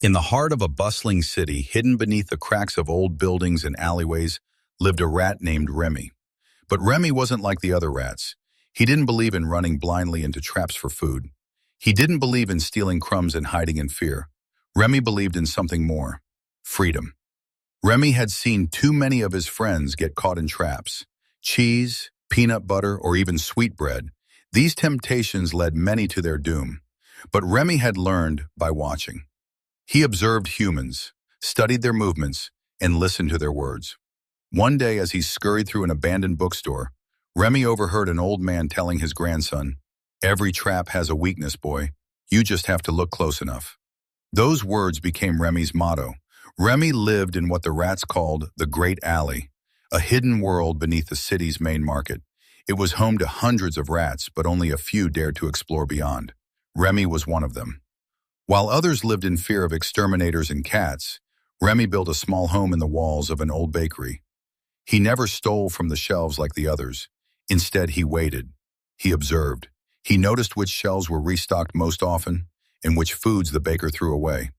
In the heart of a bustling city, hidden beneath the cracks of old buildings and alleyways, lived a rat named Remy. But Remy wasn't like the other rats. He didn't believe in running blindly into traps for food. He didn't believe in stealing crumbs and hiding in fear. Remy believed in something more: freedom. Remy had seen too many of his friends get caught in traps. Cheese, peanut butter, or even sweetbread. These temptations led many to their doom. But Remy had learned by watching. He observed humans, studied their movements, and listened to their words. One day, as he scurried through an abandoned bookstore, Remy overheard an old man telling his grandson, "Every trap has a weakness, boy. You just have to look close enough." Those words became Remy's motto. Remy lived in what the rats called the Great Alley, a hidden world beneath the city's main market. It was home to hundreds of rats, but only a few dared to explore beyond. Remy was one of them. While others lived in fear of exterminators and cats, Remy built a small home in the walls of an old bakery. He never stole from the shelves like the others. Instead, he waited. He observed. He noticed which shelves were restocked most often and which foods the baker threw away.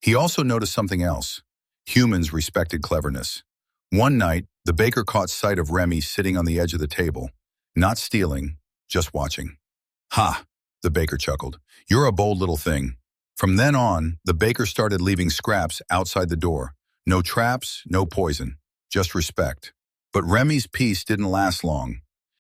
He also noticed something else. Humans respected cleverness. One night, the baker caught sight of Remy sitting on the edge of the table, not stealing, just watching. "Ha!" the baker chuckled. "You're a bold little thing." From then on, the baker started leaving scraps outside the door. No traps, no poison, just respect. But Remy's peace didn't last long.